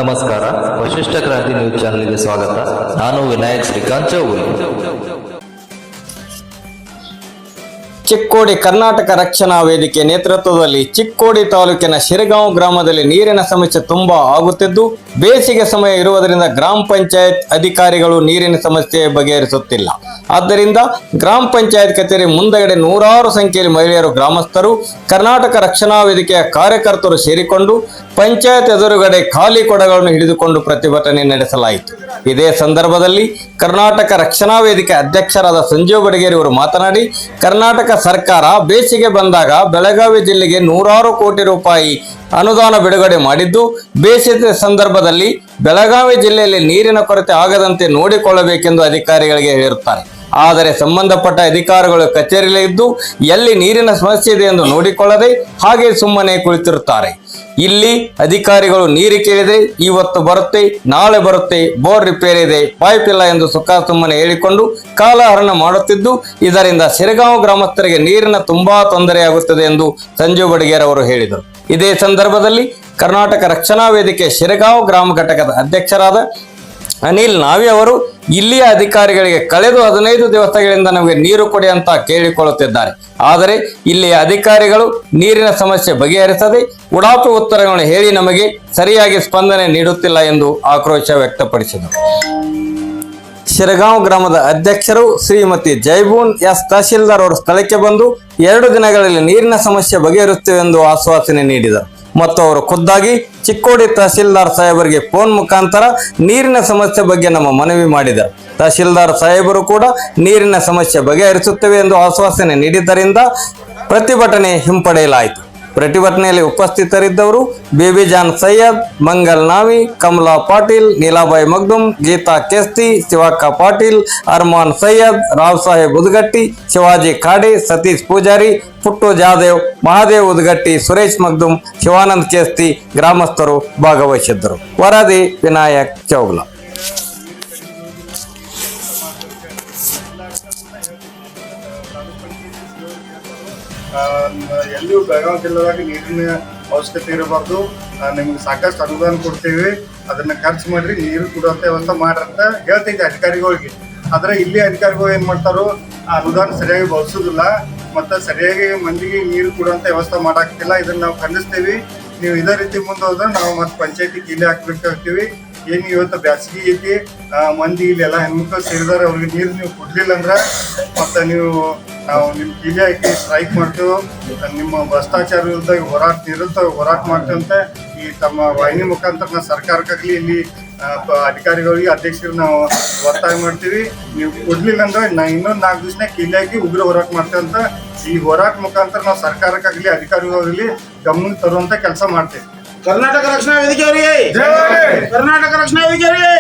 ನಮಸ್ಕಾರ, ವಶಿಷ್ಠ ಕ್ರಾಂತಿ ನ್ಯೂಸ್ ಚಾನೆಲ್ಗೆ ಸ್ವಾಗತ. ನಾನು ವಿನಾಯಕ್ ಶ್ರೀಕಾಂತ್ ಚೌಗುಲೆ. ಚಿಕ್ಕೋಡಿ ಕರ್ನಾಟಕ ರಕ್ಷಣಾ ವೇದಿಕೆ ನೇತೃತ್ವದಲ್ಲಿ ಚಿಕ್ಕೋಡಿ ತಾಲೂಕಿನ ಶಿರಗಾಂವ್ ಗ್ರಾಮದಲ್ಲಿ ನೀರಿನ ಸಮಸ್ಯೆ ತುಂಬಾ ಆಗುತ್ತಿದ್ದು, ಬೇಸಿಗೆ ಸಮಯ ಇರುವುದರಿಂದ ಗ್ರಾಮ ಪಂಚಾಯತ್ ಅಧಿಕಾರಿಗಳು ನೀರಿನ ಸಮಸ್ಯೆ ಬಗೆಹರಿಸುತ್ತಿಲ್ಲ. ಆದ್ದರಿಂದ ಗ್ರಾಮ ಪಂಚಾಯತ್ ಕಚೇರಿ ಮುಂದಗಡೆ ನೂರಾರು ಸಂಖ್ಯೆಯಲ್ಲಿ ಮಹಿಳೆಯರು, ಗ್ರಾಮಸ್ಥರು, ಕರ್ನಾಟಕ ರಕ್ಷಣಾ ವೇದಿಕೆಯ ಕಾರ್ಯಕರ್ತರು ಸೇರಿಕೊಂಡು ಪಂಚಾಯತ್ ಎದುರುಗಡೆ ಖಾಲಿ ಕೊಡಗಳನ್ನು ಹಿಡಿದುಕೊಂಡು ಪ್ರತಿಭಟನೆ ನಡೆಸಲಾಯಿತು. ಇದೇ ಸಂದರ್ಭದಲ್ಲಿ ಕರ್ನಾಟಕ ರಕ್ಷಣಾ ವೇದಿಕೆ ಅಧ್ಯಕ್ಷರಾದ ಸಂಜೀವ್ ಬಡಗೇರಿ ಅವರು ಮಾತನಾಡಿ, ಕರ್ನಾಟಕ ಸರ್ಕಾರ ಬೇಸಿಗೆ ಬಂದಾಗ ಬೆಳಗಾವಿ ಜಿಲ್ಲೆಗೆ ನೂರಾರು ಕೋಟಿ ರೂಪಾಯಿ ಅನುದಾನ ಬಿಡುಗಡೆ ಮಾಡಿದ್ದು, ಬೇಸಿಗೆ ಸಂದರ್ಭದಲ್ಲಿ ಬೆಳಗಾವಿ ಜಿಲ್ಲೆಯಲ್ಲಿ ನೀರಿನ ಕೊರತೆ ಆಗದಂತೆ ನೋಡಿಕೊಳ್ಳಬೇಕೆಂದು ಅಧಿಕಾರಿಗಳಿಗೆ ಹೇಳಿರುತ್ತಾರೆ. ಆದರೆ ಸಂಬಂಧಪಟ್ಟ ಅಧಿಕಾರಿಗಳು ಕಚೇರಿಯಲ್ಲಿ ಇದ್ದು ಎಲ್ಲಿ ನೀರಿನ ಸಮಸ್ಯೆ ಇದೆ ಎಂದು ನೋಡಿಕೊಳ್ಳದೆ ಹಾಗೆ ಸುಮ್ಮನೆ ಕುಳಿತಿರುತ್ತಾರೆ. ಇಲ್ಲಿ ಅಧಿಕಾರಿಗಳು ನೀರು ಕೇಳಿದೆ, ಇವತ್ತು ಬರುತ್ತೆ, ನಾಳೆ ಬರುತ್ತೆ, ಬೋರ್ ರಿಪೇರಿ ಇದೆ, ಪೈಪ್ ಇಲ್ಲ ಎಂದು ಸುಮ್ಮನೆ ಹೇಳಿಕೊಂಡು ಕಾಲಹರಣ ಮಾಡುತ್ತಿದ್ದು, ಇದರಿಂದ ಶಿರಗಾಂವ್ ಗ್ರಾಮಸ್ಥರಿಗೆ ನೀರಿನ ತುಂಬಾ ತೊಂದರೆಯಾಗುತ್ತದೆ ಎಂದು ಸಂಜೀವ್ ಬಡಗೇರ್ ಅವರು ಹೇಳಿದರು. ಇದೇ ಸಂದರ್ಭದಲ್ಲಿ ಕರ್ನಾಟಕ ರಕ್ಷಣಾ ವೇದಿಕೆ ಶಿರಗಾಂವ್ ಗ್ರಾಮ ಘಟಕದ ಅಧ್ಯಕ್ಷರಾದ ಅನಿಲ್ ನಾವಿ ಅವರು ಇಲ್ಲಿಯ ಅಧಿಕಾರಿಗಳಿಗೆ ಕಳೆದ 15 ದಿವಸಗಳಿಂದ ನಮಗೆ ನೀರು ಕೊಡಿ ಅಂತ ಕೇಳಿಕೊಳ್ಳುತ್ತಿದ್ದಾರೆ. ಆದರೆ ಇಲ್ಲಿಯ ಅಧಿಕಾರಿಗಳು ನೀರಿನ ಸಮಸ್ಯೆ ಬಗೆಹರಿಸದೆ ಉಡಾಪು ಉತ್ತರಗಳನ್ನು ಹೇಳಿ ನಮಗೆ ಸರಿಯಾಗಿ ಸ್ಪಂದನೆ ನೀಡುತ್ತಿಲ್ಲ ಎಂದು ಆಕ್ರೋಶ ವ್ಯಕ್ತಪಡಿಸಿದರು. ಶಿರಗಾಂವ್ ಗ್ರಾಮದ ಅಧ್ಯಕ್ಷರು ಶ್ರೀಮತಿ ಜೈಬೂನ್ ಎಸ್ ತಹಶೀಲ್ದಾರ್ ಅವರು ಸ್ಥಳಕ್ಕೆ ಬಂದು 2 ದಿನಗಳಲ್ಲಿ ನೀರಿನ ಸಮಸ್ಯೆ ಬಗೆಹರಿಸುತ್ತೇವೆ ಎಂದು ಆಶ್ವಾಸನೆ ನೀಡಿದರು ಮತ್ತು ಅವರು ಖುದ್ದಾಗಿ ಚಿಕ್ಕೋಡಿ ತಹಶೀಲ್ದಾರ್ ಸಾಹೇಬರಿಗೆ ಫೋನ್ ಮುಖಾಂತರ ನೀರಿನ ಸಮಸ್ಯೆ ಬಗ್ಗೆ ನಮ್ಮ ಮನವಿ ಮಾಡಿದರು. ತಹಶೀಲ್ದಾರ್ ಸಾಹೇಬರು ಕೂಡ ನೀರಿನ ಸಮಸ್ಯೆ ಬಗೆಹರಿಸುತ್ತೇವೆ ಎಂದು ಆಶ್ವಾಸನೆ ನೀಡಿದ್ದರಿಂದ ಪ್ರತಿಭಟನೆ ಹಿಂಪಡೆಯಲಾಯಿತು. ಪ್ರತಿಭಟನೆಯಲ್ಲಿ ಉಪಸ್ಥಿತರಿದ್ದವರು ಬೇಬಿಜಾನ್ ಸೈಯದ್, ಮಂಗಲ್ ನಾವಿ, ಕಮಲಾ ಪಾಟೀಲ್, ನೀಲಾಬಾಯಿ ಮಗ್ದುಮ್, ಗೀತಾ ಕೆಸ್ತಿ, ಶಿವಕ್ಕ ಪಾಟೀಲ್, ಅರ್ಮಾನ್ ಸೈಯದ್, ರಾವ್ ಸಾಹೇಬ್ ಉದ್ಗಟ್ಟಿ, ಶಿವಾಜಿ ಖಾಡೆ, ಸತೀಶ್ ಪೂಜಾರಿ, ಪುಟ್ಟು ಜಾದೇವ್, ಮಹಾದೇವ್ ಉದ್ಗಟ್ಟಿ, ಸುರೇಶ್ ಮಗ್ದುಮ್, ಶಿವಾನಂದ್ ಕೇಸ್ತಿ ಗ್ರಾಮಸ್ಥರು ಭಾಗವಹಿಸಿದ್ದರು. ವರದಿ ವಿನಾಯಕ್ ಚೌಗ್ಲ. ಎಲ್ಲಿಯೂ ಬೆಳಗಾವಿ ಜಿಲ್ಲೆದಾಗ ನೀರಿನ ಅವಶ್ಯಕತೆ ಇರಬಾರ್ದು. ನಿಮ್ಗೆ ಸಾಕಷ್ಟು ಅನುದಾನ ಕೊಡ್ತೀವಿ, ಅದನ್ನ ಖರ್ಚು ಮಾಡ್ರಿ, ನೀರು ಕೊಡುವಂಥ ವ್ಯವಸ್ಥೆ ಮಾಡ್ರಿ ಅಂತ ಹೇಳ್ತೈತೆ ಅಧಿಕಾರಿಗಳಿಗೆ. ಆದರೆ ಇಲ್ಲಿ ಅಧಿಕಾರಿಗಳು ಏನು ಮಾಡ್ತಾರೋ ಆ ಅನುದಾನ ಸರಿಯಾಗಿ ಬಳಸೋದಿಲ್ಲ ಮತ್ತು ಸರಿಯಾಗಿ ಮಂದಿಗೆ ನೀರು ಕೊಡುವಂಥ ವ್ಯವಸ್ಥೆ ಮಾಡಾಕ್ತಿಲ್ಲ. ಇದನ್ನ ನಾವು ಖಂಡಿಸ್ತೀವಿ. ನೀವು ಇದೇ ರೀತಿ ಮುಂದೆ ಹೋದ್ರೆ ನಾವು ಮತ್ತೆ ಪಂಚಾಯತಿ ಕೀಲಿ ಹಾಕ್ಬೇಕಾಗ್ತೀವಿ. ಏನು ಇವತ್ತು ಬ್ಯಾಸಿಗೆ ಐತಿ, ಮಂದಿ ಇಲ್ಲೆಲ್ಲ ಹೆಣ್ಮಕ್ಳು ಸೇರಿದಾರೆ, ಅವ್ರಿಗೆ ನೀರು ನೀವು ಕೊಡ್ಲಿಲ್ಲ ಅಂದ್ರೆ ಮತ್ತು ನಾವು ನಿಮ್ಮ ಕೀಲಿ ಹಾಕಿ ಸ್ಟ್ರೈಕ್ ಮಾಡ್ತೇವೆ. ನಿಮ್ಮ ಭ್ರಷ್ಟಾಚಾರ ವಿರುದ್ಧ ಹೋರಾಟ ಮಾಡ್ತೇವಂತೆ ಈ ತಮ್ಮ ವಾಹಿನಿ ಮುಖಾಂತರ ನಾವು ಸರ್ಕಾರಕ್ಕಾಗಲಿ ಇಲ್ಲಿ ಅಧಿಕಾರಿಗಳಿಗೆ ಅಧ್ಯಕ್ಷರು ನಾವು ಒತ್ತಾಯ ಮಾಡ್ತೀವಿ. ನೀವು ಕೊಡ್ಲಿಲ್ಲ ಅಂದ್ರೆ ಇನ್ನೊಂದು 4 ದಿವಸನೇ ಕೀಲಿ ಹಾಕಿ ಉಗ್ರ ಹೋರಾಟ ಮಾಡ್ತೇವಂತ ಈ ಹೋರಾಟ ಮುಖಾಂತರ ನಾವು ಸರ್ಕಾರಕ್ಕಾಗಲಿ ಅಧಿಕಾರಿಗಳಿಗಾಗಲಿ ಗಮನಕ್ಕೆ ತರುವಂತ ಕೆಲಸ ಮಾಡ್ತೇವೆ. ಕರ್ನಾಟಕ ರಕ್ಷಣಾ ವೇದಿಕೆ ಅವರಿಗೆ, ಕರ್ನಾಟಕ ರಕ್ಷಣಾ ವೇದಿಕೆ ಅವರಿಗೆ.